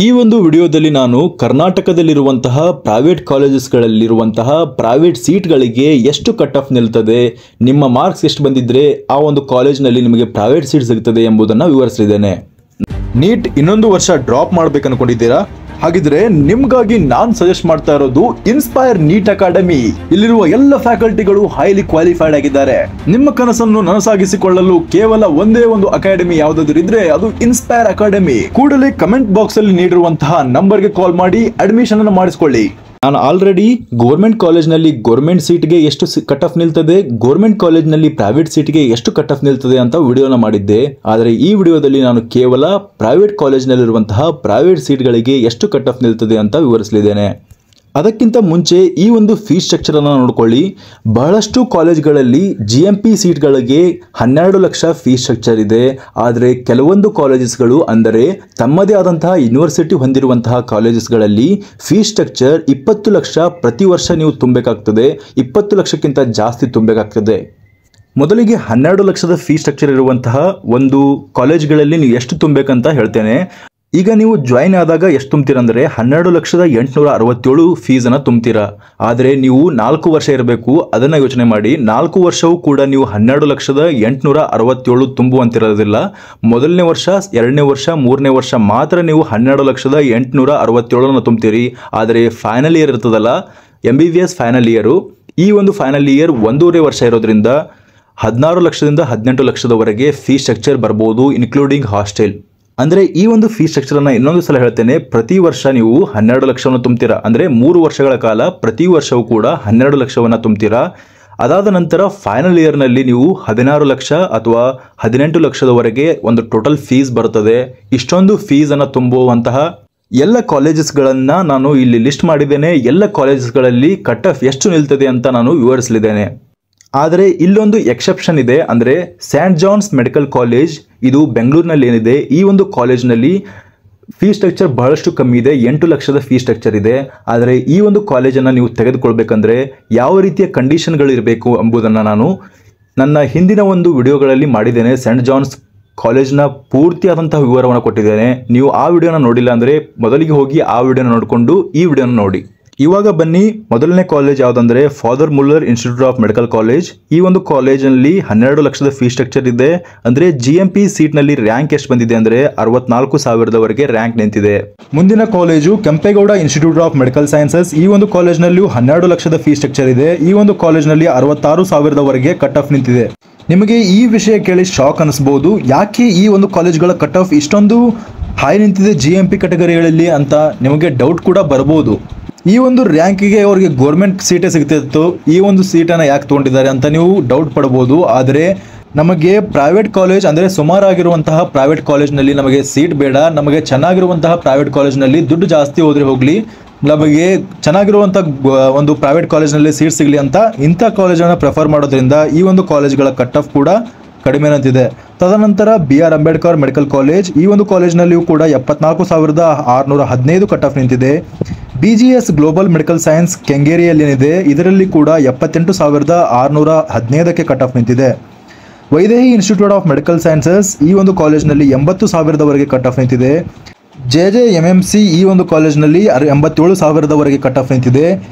ಈ ಒಂದು ವಿಡಿಯೋದಲ್ಲಿ ನಾನು ಕರ್ನಾಟಕದಲ್ಲಿರುವಂತಹ ಪ್ರೈವೇಟ್ ಕಾಲೇಜಸ್ಗಳಲ್ಲಿರುವಂತಹ ಪ್ರೈವೇಟ್ ಸೀಟ್ಗಳಿಗೆ ಎಷ್ಟು ಕಟ್ ಆಫ್ ನಿಲ್ತದೆ, ನಿಮ್ಮ ಮಾರ್ಕ್ಸ್ ಎಷ್ಟು ಬಂದಿದ್ರೆ ಆ ಒಂದು ಕಾಲೇಜ್ನಲ್ಲಿ ನಿಮಗೆ ಪ್ರೈವೇಟ್ ಸೀಟ್ ಸಿಗ್ತದೆ ಎಂಬುದನ್ನು ವಿವರಿಸಲಿದ್ದೇನೆ. ನೀಟ್ ಇನ್ನೊಂದು ವರ್ಷ ಡ್ರಾಪ್ ಮಾಡಬೇಕು ಅನ್ಕೊಂಡಿದ್ದೀರಾ? ಹಾಗಿದ್ರೆ ನಿಮ್ಗಾಗಿ ನಾನು ಸಜೆಸ್ಟ್ ಮಾಡ್ತಾ ಇರೋದು ಇನ್ಸ್ಪೈರ್ ನೀಟ್ ಅಕಾಡೆಮಿ. ಇಲ್ಲಿರುವ ಎಲ್ಲ ಫ್ಯಾಕಲ್ಟಿಗಳು ಹೈಲಿ ಕ್ವಾಲಿಫೈಡ್ ಆಗಿದ್ದಾರೆ. ನಿಮ್ಮ ಕನಸನ್ನು ನನಸಾಗಿಸಿಕೊಳ್ಳಲು ಕೇವಲ ಒಂದೇ ಒಂದು ಅಕಾಡೆಮಿ ಯಾವುದಾದ್ರೂ ಇದ್ರೆ ಅದು ಇನ್ಸ್ಪೈರ್ ಅಕಾಡೆಮಿ. ಕೂಡಲೇ ಕಮೆಂಟ್ ಬಾಕ್ಸ್ ಅಲ್ಲಿ ನೀಡಿರುವಂತಹ ನಂಬರ್ಗೆ ಕಾಲ್ ಮಾಡಿ ಅಡ್ಮಿಷನ್ ಅನ್ನು ಮಾಡಿಸಿಕೊಳ್ಳಿ. ನಾನು ಆಲ್ರೆಡಿ ಗೌರ್ಮೆಂಟ್ ಕಾಲೇಜ್ನಲ್ಲಿ ಗೌರ್ಮೆಂಟ್ ಸೀಟ್ಗೆ ಎಷ್ಟು ಕಟ್ ಆಫ್ ನಿಲ್ತದೆ, ಗೌರ್ಮೆಂಟ್ ಕಾಲೇಜ್ನಲ್ಲಿ ಪ್ರೈವೇಟ್ ಸೀಟ್ಗೆ ಎಷ್ಟು ಕಟ್ ಆಫ್ ನಿಲ್ತದೆ ಅಂತ ವಿಡಿಯೋನ ಮಾಡಿದ್ದೆ. ಆದರೆ ಈ ವಿಡಿಯೋದಲ್ಲಿ ನಾನು ಕೇವಲ ಪ್ರೈವೇಟ್ ಕಾಲೇಜ್ನಲ್ಲಿರುವಂತಹ ಪ್ರೈವೇಟ್ ಸೀಟ್ಗಳಿಗೆ ಎಷ್ಟು ಕಟ್ ಆಫ್ ನಿಲ್ತದೆ ಅಂತ ವಿವರಿಸಲಿದ್ದೇನೆ. ಅದಕ್ಕಿಂತ ಮುಂಚೆ ಈ ಒಂದು ಫೀಸ್ ಸ್ಟ್ರಕ್ಚರ್ ಅನ್ನು ನೋಡ್ಕೊಳ್ಳಿ. ಬಹಳಷ್ಟು ಕಾಲೇಜ್ಗಳಲ್ಲಿ GMP ಸೀಟ್ಗಳಿಗೆ 12 ಲಕ್ಷ ಫೀಸ್ ಸ್ಟ್ರಕ್ಚರ್ ಇದೆ. ಆದರೆ ಕೆಲವೊಂದು ಕಾಲೇಜಸ್ಗಳು ಅಂದರೆ ತಮ್ಮದೇ ಆದಂತಹ ಯೂನಿವರ್ಸಿಟಿ ಹೊಂದಿರುವಂತಹ ಕಾಲೇಜಸ್ಗಳಲ್ಲಿ ಫೀಸ್ ಸ್ಟ್ರಕ್ಚರ್ 20 ಲಕ್ಷ ಪ್ರತಿ ವರ್ಷ ನೀವು ತುಂಬಬೇಕಾಗ್ತದೆ, 20 ಲಕ್ಷಕ್ಕಿಂತ ಜಾಸ್ತಿ ತುಂಬಬೇಕಾಗ್ತದೆ. ಮೊದಲಿಗೆ 12 ಲಕ್ಷದ ಫೀಸ್ ಸ್ಟ್ರಕ್ಚರ್ ಇರುವಂತಹ ಒಂದು ಕಾಲೇಜ್ಗಳಲ್ಲಿ ನೀವು ಎಷ್ಟು ತುಂಬಬೇಕಂತ ಹೇಳ್ತೇನೆ. ಈಗ ನೀವು ಜಾಯಿನ್ ಆದಾಗ ಎಷ್ಟು ತುಂಬ್ತೀರಾ ಅಂದರೆ 12,867 ಫೀಸನ್ನು ತುಂಬ್ತೀರಾ. ಆದರೆ ನೀವು 4 ವರ್ಷ ಇರಬೇಕು. ಅದನ್ನು ಯೋಚನೆ ಮಾಡಿ. 4 ವರ್ಷವೂ ಕೂಡ ನೀವು 12,867 ತುಂಬುವಂತಿರೋದಿಲ್ಲ. ಮೊದಲನೇ ವರ್ಷ, 2ನೇ ವರ್ಷ, 3ನೇ ವರ್ಷ ಮಾತ್ರ ನೀವು 12,867 ತುಂಬ್ತೀರಿ. ಆದರೆ ಫೈನಲ್ ಇಯರ್ ಇರ್ತದಲ್ಲ, MBBS ಫೈನಲ್ ಇಯರು, ಈ ಒಂದು ಫೈನಲ್ ಇಯರ್ 1.5 ವರ್ಷ ಇರೋದ್ರಿಂದ 16 ಲಕ್ಷದಿಂದ 18 ಲಕ್ಷದವರೆಗೆ ಫೀಸ್ ಸ್ಟ್ರಕ್ಚರ್ ಬರ್ಬೋದು, ಇನ್ಕ್ಲೂಡಿಂಗ್ ಹಾಸ್ಟೆಲ್. ಅಂದರೆ ಈ ಒಂದು ಫೀಸ್ ಸ್ಟ್ರಕ್ಚರನ್ನು ಇನ್ನೊಂದು ಸಲ ಹೇಳ್ತೇನೆ. ಪ್ರತಿ ವರ್ಷ ನೀವು 12 ಲಕ್ಷವನ್ನು ತುಂಬ್ತೀರಾ. ಅಂದರೆ 3 ವರ್ಷಗಳ ಕಾಲ ಪ್ರತಿ ವರ್ಷವೂ ಕೂಡ 12 ಲಕ್ಷವನ್ನು ತುಂಬ್ತೀರಾ. ಅದಾದ ನಂತರ ಫೈನಲ್ ಇಯರ್ನಲ್ಲಿ ನೀವು 16 ಲಕ್ಷ ಅಥವಾ 18 ಲಕ್ಷದವರೆಗೆ ಒಂದು ಟೋಟಲ್ ಫೀಸ್ ಬರ್ತದೆ. ಇಷ್ಟೊಂದು ಫೀಸನ್ನು ತುಂಬುವಂತಹ ಎಲ್ಲ ಕಾಲೇಜಸ್ಗಳನ್ನು ನಾನು ಇಲ್ಲಿ ಲಿಸ್ಟ್ ಮಾಡಿದ್ದೇನೆ. ಎಲ್ಲ ಕಾಲೇಜಸ್ಗಳಲ್ಲಿ ಕಟ್ ಆಫ್ ಎಷ್ಟು ನಿಲ್ತದೆ ಅಂತ ನಾನು ವಿವರಿಸಲಿದ್ದೇನೆ. ಆದರೆ ಇಲ್ಲೊಂದು ಎಕ್ಸೆಪ್ಷನ್ ಇದೆ. ಅಂದರೆ ಸೇಂಟ್ ಜಾನ್ಸ್ ಮೆಡಿಕಲ್ ಕಾಲೇಜ್, ಇದು ಬೆಂಗಳೂರಿನಲ್ಲಿ ಏನಿದೆ, ಈ ಒಂದು ಕಾಲೇಜ್ನಲ್ಲಿ ಫೀಸ್ ಸ್ಟ್ರಕ್ಚರ್ ಬಹಳಷ್ಟು ಕಮ್ಮಿ ಇದೆ. 8 ಲಕ್ಷದ ಫೀಸ್ ಸ್ಟ್ರಕ್ಚರ್ ಇದೆ. ಆದರೆ ಈ ಒಂದು ಕಾಲೇಜನ್ನು ನೀವು ತೆಗೆದುಕೊಳ್ಬೇಕಂದ್ರೆ ಯಾವ ರೀತಿಯ ಕಂಡೀಷನ್ಗಳಿರಬೇಕು ಎಂಬುದನ್ನು ನಾನು ನನ್ನ ಹಿಂದಿನ ಒಂದು ವಿಡಿಯೋಗಳಲ್ಲಿ ಮಾಡಿದ್ದೇನೆ. ಸೇಂಟ್ ಜಾನ್ಸ್ ಕಾಲೇಜ್ನ ಪೂರ್ತಿಯಾದಂತಹ ವಿವರವನ್ನು ಕೊಟ್ಟಿದ್ದೇನೆ. ನೀವು ಆ ವಿಡಿಯೋನ ನೋಡಿಲ್ಲ ಅಂದರೆ ಮೊದಲಿಗೆ ಹೋಗಿ ಆ ವಿಡಿಯೋನ ನೋಡಿಕೊಂಡು ಈ ವಿಡಿಯೋನ ನೋಡಿ. ಇವಾಗ ಬನ್ನಿ, ಮೊದಲನೇ ಕಾಲೇಜ್ ಯಾವುದಂದ್ರೆ father Muller institute of medical college. ಈ ಒಂದು ಕಾಲೇಜಲ್ಲಿ 12 ಲಕ್ಷದ ಫೀಸ್ ಸ್ಟ್ರಕ್ಚರ್ ಇದೆ. ಅಂದರೆ GMP ಸೀಟ್ನಲ್ಲಿ ರ್ಯಾಂಕ್ ಎಷ್ಟು ಬಂದಿದೆ ಅಂದರೆ 64,000ವರೆಗೆ ರ್ಯಾಂಕ್ ನಿಂತಿದೆ. ಮುಂದಿನ college Kempegowda institute of medical sciences. ಈ ಒಂದು ಕಾಲೇಜ್ನಲ್ಲಿಯೂ 12 ಲಕ್ಷದ ಫೀಸ್ ಸ್ಟ್ರಕ್ಚರ್ ಇದೆ. ಈ ಒಂದು ಕಾಲೇಜ್ನಲ್ಲಿ 66,000ವರೆಗೆ ಕಟ್ ಆಫ್ ನಿಂತಿದೆ. ನಿಮಗೆ ಈ ವಿಷಯ ಕೇಳಿ ಶಾಕ್ ಅನಿಸ್ಬೋದು. ಯಾಕೆ ಈ ಒಂದು ಕಾಲೇಜ್ಗಳ ಕಟ್ ಆಫ್ ಇಷ್ಟೊಂದು ಹೈ ನಿಂತಿದೆ GMP ಕ್ಯಾಟಗರಿಗಳಲ್ಲಿ ಅಂತ ನಿಮಗೆ ಡೌಟ್ ಕೂಡ ಬರ್ಬೋದು. ಈ ಒಂದು ರ್ಯಾಂಕಿಗೆ ಅವರಿಗೆ ಗೌರ್ಮೆಂಟ್ ಸೀಟೇ ಸಿಗ್ತಿತ್ತು, ಈ ಒಂದು ಸೀಟನ್ನು ಯಾಕೆ ತೊಗೊಂಡಿದ್ದಾರೆ ಅಂತ ನೀವು ಡೌಟ್ ಪಡ್ಬೋದು. ಆದರೆ ನಮಗೆ ಪ್ರೈವೇಟ್ ಕಾಲೇಜ್ ಅಂದರೆ ಸುಮಾರಾಗಿರುವಂತಹ ಪ್ರೈವೇಟ್ ಕಾಲೇಜ್ನಲ್ಲಿ ನಮಗೆ ಸೀಟ್ ಬೇಡ. ನಮಗೆ ಚೆನ್ನಾಗಿರುವಂತಹ ಪ್ರೈವೇಟ್ ಕಾಲೇಜ್ನಲ್ಲಿ ದುಡ್ಡು ಜಾಸ್ತಿ ಹೋದರೆ ಹೋಗಲಿ, ನಮಗೆ ಚೆನ್ನಾಗಿರುವಂಥ ಒಂದು ಪ್ರೈವೇಟ್ ಕಾಲೇಜ್ನಲ್ಲಿ ಸೀಟ್ ಸಿಗಲಿ ಅಂತ ಇಂಥ ಕಾಲೇಜನ್ನು ಪ್ರಿಫರ್ ಮಾಡೋದ್ರಿಂದ ಈ ಒಂದು ಕಾಲೇಜ್ಗಳ ಕಟ್ ಆಫ್ ಕೂಡ ಕಡಿಮೆ ಅಂತಿದೆ. ತದನಂತರ BR ಅಂಬೇಡ್ಕರ್ ಮೆಡಿಕಲ್ ಕಾಲೇಜ್. ಈ ಒಂದು ಕಾಲೇಜ್ನಲ್ಲಿಯೂ ಕೂಡ 74,615 ಕಟ್ ಆಫ್ ನಿಂತಿದೆ. BGS ಗ್ಲೋಬಲ್ ಮೆಡಿಕಲ್ ಸೈನ್ಸ್ ಕೆಂಗೇರಿಯಲ್ಲಿ ಏನಿದೆ, ಇದರಲ್ಲಿ ಕೂಡ 78,615ಕ್ಕೆ ಕಟ್ ಆಫ್ ನಿಂತಿದೆ. Vaidehi institute of medical sciences, ಈ ಒಂದು ಕಾಲೇಜ್ನಲ್ಲಿ 80,000ವರೆಗೆ ಕಟ್ ಆಫ್ ನಿಂತಿದೆ. JJMMC ಈ ಒಂದು ಕಾಲೇಜ್ನಲ್ಲಿ 87,000ವರೆಗೆ ಕಟ್ ಆಫ್ ನಿಂತಿದೆ.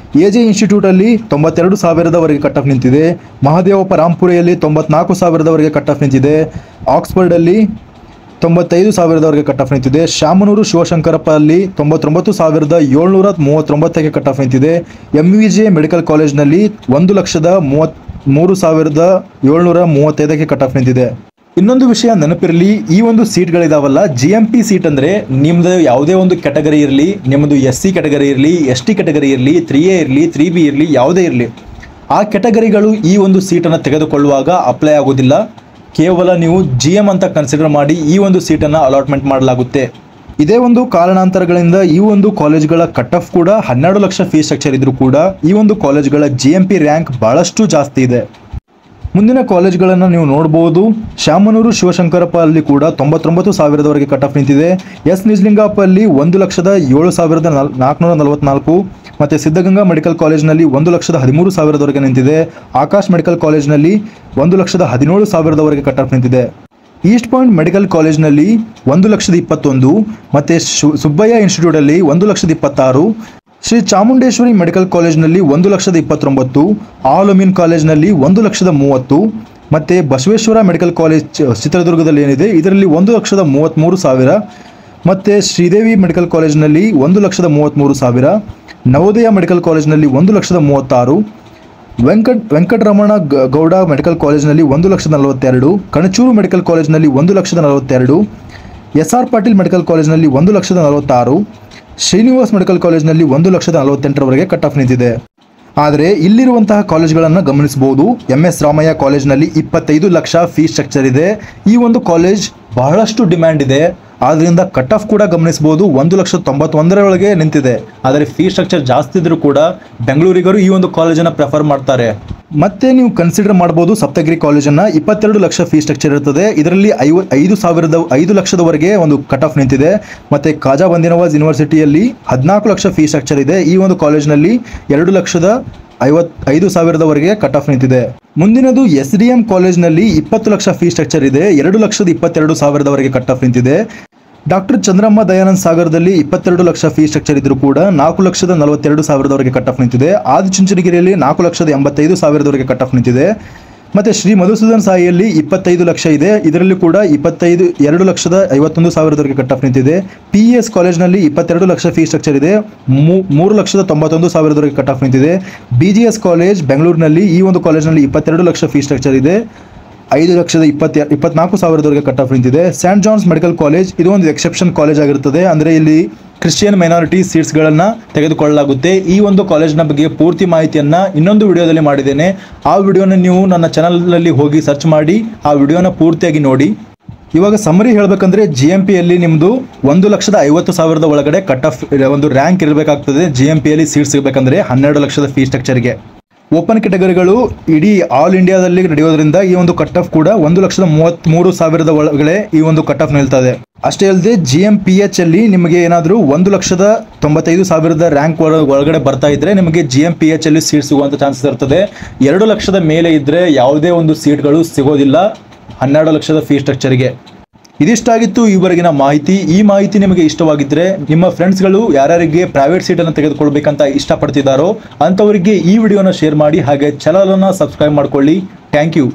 AJ ಇನ್ಸ್ಟಿಟ್ಯೂಟಲ್ಲಿ 92,000ವರೆಗೆ ಕಟ್ ಆಫ್ ನಿಂತಿದೆ. ಮಹಾದೇವಪ್ಪ ರಾಂಪುರೆಯಲ್ಲಿ 94,000ವರೆಗೆ ಕಟ್ ಆಫ್ ನಿಂತಿದೆ. ಆಕ್ಸ್ಫರ್ಡಲ್ಲಿ 95,000ವರೆಗೆ ಕಟ್ ಆಫ್ ನಿಂತಿದೆ. ಶಾಮನೂರು ಶಿವಶಂಕರಪ್ಪ ಅಲ್ಲಿ 99,739ಕ್ಕೆ ಕಟ್ ಆಫ್ ನಿಂತಿದೆ. MVJ ಮೆಡಿಕಲ್ ಕಾಲೇಜ್ನಲ್ಲಿ 1,33,735ಕ್ಕೆ ಕಟ್ ಆಫ್ ನಿಂತಿದೆ. ಇನ್ನೊಂದು ವಿಷಯ ನೆನಪಿರಲಿ, ಈ ಒಂದು ಸೀಟ್ಗಳಿದಾವಲ್ಲ, GMP ಸೀಟ್ ಅಂದರೆ ನಿಮ್ಮದು ಯಾವುದೇ ಒಂದು ಕ್ಯಾಟಗರಿ ಇರಲಿ, ನಿಮ್ಮದು SC ಕ್ಯಾಟಗರಿ ಇರಲಿ, ST ಕ್ಯಾಟಗರಿ ಇರಲಿ, 3A ಇರಲಿ, 3B ಇರಲಿ, ಯಾವುದೇ ಇರಲಿ, ಆ ಕ್ಯಾಟಗರಿಗಳು ಈ ಒಂದು ಸೀಟನ್ನು ತೆಗೆದುಕೊಳ್ಳುವಾಗ ಅಪ್ಲೈ ಆಗೋದಿಲ್ಲ. ಕೇವಲ ನೀವು GM ಅಂತ ಕನ್ಸಿಡರ್ ಮಾಡಿ ಈ ಒಂದು ಸೀಟನ್ನು ಅಲಾಟ್ಮೆಂಟ್ ಮಾಡಲಾಗುತ್ತೆ. ಇದೇ ಒಂದು ಕಾರಣಾಂತರಗಳಿಂದ ಈ ಒಂದು ಕಾಲೇಜ್ಗಳ ಕಟ್ ಆಫ್ ಕೂಡ 12 ಲಕ್ಷ ಫೀಸ್ ಸ್ಟ್ರಕ್ಚರ್ ಇದ್ರೂ ಕೂಡ ಈ ಒಂದು ಕಾಲೇಜ್ಗಳ GMP ರ್ಯಾಂಕ್ ಬಹಳಷ್ಟು ಜಾಸ್ತಿ ಇದೆ. ಮುಂದಿನ ಕಾಲೇಜ್ಗಳನ್ನು ನೀವು ನೋಡಬಹುದು. ಶಾಮನೂರು ಶಿವಶಂಕರಪ್ಪ ಅಲ್ಲಿ ಕೂಡ 99,000ವರೆಗೆ ಕಟ್ ಆಫ್ ನಿಂತಿದೆ. S ನಿಜಲಿಂಗಪ್ಪ ಅಲ್ಲಿ 1,07,444 ಮತ್ತು ಸಿದ್ಧಗಂಗಾ ಮೆಡಿಕಲ್ ಕಾಲೇಜ್ನಲ್ಲಿ 1,13,000ವರೆಗೆ ನಿಂತಿದೆ. ಆಕಾಶ್ ಮೆಡಿಕಲ್ ಕಾಲೇಜ್ನಲ್ಲಿ 1,17,000ವರೆಗೆ ಕಟ್ ಆಫ್ ನಿಂತಿದೆ. ಈಸ್ಟ್ ಪಾಯಿಂಟ್ ಮೆಡಿಕಲ್ ಕಾಲೇಜ್ನಲ್ಲಿ 1,21,000 ಮತ್ತು ಸುಬ್ಬಯ್ಯ ಇನ್ಸ್ಟಿಟ್ಯೂಟಲ್ಲಿ 1,26,000, ಶ್ರೀ ಚಾಮುಂಡೇಶ್ವರಿ ಮೆಡಿಕಲ್ ಕಾಲೇಜ್ನಲ್ಲಿ 1,29,000, ಆಲ್ ಅಮೀನ್ ಕಾಲೇಜ್ನಲ್ಲಿ 1,30,000 ಮತ್ತು ಬಸವೇಶ್ವರ ಮೆಡಿಕಲ್ ಕಾಲೇಜ್ ಚಿತ್ರದುರ್ಗದಲ್ಲಿ ಏನಿದೆ ಇದರಲ್ಲಿ 1,33,000 ಮತ್ತು ಶ್ರೀದೇವಿ ಮೆಡಿಕಲ್ ಕಾಲೇಜ್ನಲ್ಲಿ 1,33,000, ನವೋದಯ ಮೆಡಿಕಲ್ ಕಾಲೇಜ್ನಲ್ಲಿ 1,36,000, ವೆಂಕಟರಮಣ ಗೌಡ ಮೆಡಿಕಲ್ ಕಾಲೇಜ್ನಲ್ಲಿ 1,42,000, ಕಣಚೂರು ಮೆಡಿಕಲ್ ಕಾಲೇಜ್ನಲ್ಲಿ 1,42,000, SR ಪಾಟೀಲ್ ಮೆಡಿಕಲ್ ಕಾಲೇಜ್ನಲ್ಲಿ 1,46,000, ಶ್ರೀನಿವಾಸ್ ಮೆಡಿಕಲ್ ಕಾಲೇಜ್ನಲ್ಲಿ 1,48,000 ಕಟ್ ಆಫ್ ನಿಂತಿದೆ. ಆದರೆ ಇಲ್ಲಿರುವಂತಹ ಕಾಲೇಜ್ಗಳನ್ನು ಗಮನಿಸಬಹುದು. MS ರಾಮಯ್ಯ ಕಾಲೇಜ್ನಲ್ಲಿ 25 ಲಕ್ಷ ಫೀಸ್ ಸ್ಟ್ರಕ್ಚರ್ ಇದೆ. ಈ ಒಂದು ಕಾಲೇಜ್ ಬಹಳಷ್ಟು ಡಿಮ್ಯಾಂಡ್ ಇದೆ, ಆದ್ದರಿಂದ ಕಟ್ ಆಫ್ ಕೂಡ ಗಮನಿಸಬಹುದು 1,91,000 ಒಳಗೆ ನಿಂತಿದೆ. ಆದರೆ ಫೀಸ್ ಸ್ಟ್ರಕ್ಚರ್ ಜಾಸ್ತಿ ಇದ್ರೂ ಕೂಡ ಬೆಂಗಳೂರಿಗರು ಈ ಒಂದು ಕಾಲೇಜನ್ನು ಪ್ರಿಫರ್ ಮಾಡ್ತಾರೆ. ಮತ್ತೆ ನೀವು ಕನ್ಸಿಡರ್ ಮಾಡಬಹುದು ಸಪ್ತಗಿರಿ ಕಾಲೇಜನ್ನು 22 ಲಕ್ಷ ಫೀಸ್ ಸ್ಟ್ರಕ್ಚರ್ ಇರ್ತದೆ. ಇದರಲ್ಲಿ 5 ಲಕ್ಷದವರೆಗೆ ಒಂದು ಕಟ್ ಆಫ್ ನಿಂತಿದೆ. ಮತ್ತು ಖಾಜಾ ಬಂದಿನವಾಜ್ ಯೂನಿವರ್ಸಿಟಿಯಲ್ಲಿ 14 ಲಕ್ಷ ಫೀಸ್ ಸ್ಟ್ರಕ್ಚರ್ ಇದೆ. ಈ ಒಂದು ಕಾಲೇಜ್ನಲ್ಲಿ 2,55,000ವರೆಗೆ ಕಟ್ ಆಫ್ ನಿಂತಿದೆ. ಮುಂದಿನದು SDM ಕಾಲೇಜ್ನಲ್ಲಿ 20 ಲಕ್ಷ ಫೀಸ್ ಸ್ಟ್ರಕ್ಚರ್ ಇದೆ. 2,22,000ವರೆಗೆ ಕಟ್ ಆಫ್ ನಿಂತಿದೆ. ಡಾಕ್ಟರ್ ಚಂದ್ರಮ್ಮ ದಯಾನಂದ್ ಸಾಗರದಲ್ಲಿ 22 ಲಕ್ಷ ಫೀಸ್ ಸ್ಟ್ರಕ್ಚರ್ ಇದ್ರೂ ಕೂಡ 4,42,000ವರೆಗೆ ಕಟ್ ಆಫ್ ನಿಂತಿದೆ. ಆದಿಚುಂಚನಗಿರಿಯಲ್ಲಿ 4,85,000ವರೆಗೆ ಕಟ್ ಆಫ್ ನಿಂತಿದೆ. ಮತ್ತು ಶ್ರೀ ಮಧುಸೂದನ್ ಸಾಯಿಯಲ್ಲಿ 25 ಲಕ್ಷ ಇದೆ. ಇದರಲ್ಲಿ ಕೂಡ 2,51,000ವರೆಗೆ ಕಟ್ ಆಫ್ ನಿಂತಿದೆ. PES ಕಾಲೇಜ್ನಲ್ಲಿ 22 ಲಕ್ಷ ಫೀಸ್ ಸ್ಟ್ರಕ್ಚರ್ ಇದೆ. 3,91,000ವರೆಗೆ ಕಟ್ ಆಫ್ ನಿಂತಿದೆ. BGS ಕಾಲೇಜ್ ಬೆಂಗಳೂರಿನಲ್ಲಿ ಈ ಒಂದು ಕಾಲೇಜ್ನಲ್ಲಿ 22 ಲಕ್ಷ ಫೀಸ್ ಸ್ಟ್ರಕ್ಚರ್ ಇದೆ. 5,24,000ವರೆಗೆ ಕಟ್ ಆಫ್ ನಿಂತಿದೆ. ಸೆಂಟ್ ಜಾನ್ಸ್ ಮೆಡಿಕಲ್ ಕಾಲೇಜ್ ಇದು ಒಂದು ಎಕ್ಸೆಪ್ಷನ್ ಕಾಲೇಜ್ ಆಗಿರುತ್ತದೆ. ಅಂದರೆ ಇಲ್ಲಿ ಕ್ರಿಶ್ಚಿಯನ್ ಮೈನಾರಿಟಿ ಸೀಟ್ಸ್ಗಳನ್ನು ತೆಗೆದುಕೊಳ್ಳಲಾಗುತ್ತೆ. ಈ ಒಂದು ಕಾಲೇಜ್ನ ಬಗ್ಗೆ ಪೂರ್ತಿ ಮಾಹಿತಿಯನ್ನು ಇನ್ನೊಂದು ವಿಡಿಯೋದಲ್ಲಿ ಮಾಡಿದ್ದೇನೆ. ಆ ವಿಡಿಯೋನ ನೀವು ನನ್ನ ಚಾನಲ್ನಲ್ಲಿ ಹೋಗಿ ಸರ್ಚ್ ಮಾಡಿ ಆ ವಿಡಿಯೋನ ಪೂರ್ತಿಯಾಗಿ ನೋಡಿ. ಇವಾಗ ಸಮ್ಮರಿ ಹೇಳಬೇಕಂದ್ರೆ GMPಯಲ್ಲಿ ನಿಮ್ಮದು 1,50,000 ಒಳಗಡೆ ಕಟ್ ಆಫ್ ಒಂದು ರ್ಯಾಂಕ್ ಇರಬೇಕಾಗ್ತದೆ. GMPಯಲ್ಲಿ ಸೀಟ್ ಸಿಗಬೇಕಂದ್ರೆ 12 ಲಕ್ಷದ ಫೀಸ್ ಸ್ಟ್ರಕ್ಚರ್ಗೆ. ಓಪನ್ ಕ್ಯಾಟಗರಿಗಳು ಇಡೀ ಆಲ್ ಇಂಡಿಯಾದಲ್ಲಿ ನಡೆಯೋದ್ರಿಂದ ಈ ಒಂದು ಕಟ್ ಆಫ್ ಕೂಡ 1,33,000 ಒಳಗಡೆ ಈ ಒಂದು ಕಟ್ ಆಫ್ ನಿಲ್ತದೆ. ಅಷ್ಟೇ ಅಲ್ಲದೆ GMPH ಅಲ್ಲಿ ನಿಮಗೆ ಏನಾದರೂ 1,95,000 ರ್ಯಾಂಕ್ ಒಳಗಡೆ ಬರ್ತಾ ಇದ್ರೆ ನಿಮಗೆ GMPH ಅಲ್ಲಿ ಸೀಟ್ ಸಿಗುವಂಥ ಚಾನ್ಸಸ್ ಇರ್ತದೆ. 2 ಲಕ್ಷದ ಮೇಲೆ ಇದ್ದರೆ ಯಾವುದೇ ಒಂದು ಸೀಟ್ಗಳು ಸಿಗೋದಿಲ್ಲ 12 ಲಕ್ಷದ ಫೀಸ್ ಸ್ಟ್ರಕ್ಚರ್ಗೆ. ಇದಿಷ್ಟಾಗಿತ್ತು ಈವರೆಗಿನ ಮಾಹಿತಿ. ಈ ಮಾಹಿತಿ ನಿಮಗೆ ಇಷ್ಟವಾಗಿದ್ದರೆ ನಿಮ್ಮ ಫ್ರೆಂಡ್ಸ್ಗಳು ಯಾರ್ಯಾರಿಗೆ ಪ್ರೈವೇಟ್ ಸೀಟನ್ನು ತೆಗೆದುಕೊಳ್ಬೇಕಂತ ಇಷ್ಟಪಡ್ತಿದ್ದಾರೋ ಅಂಥವರಿಗೆ ಈ ವಿಡಿಯೋನ ಶೇರ್ ಮಾಡಿ. ಹಾಗೆ ಚಾನಲನ್ನು ಸಬ್ಸ್ಕ್ರೈಬ್ ಮಾಡ್ಕೊಳ್ಳಿ. Thank you.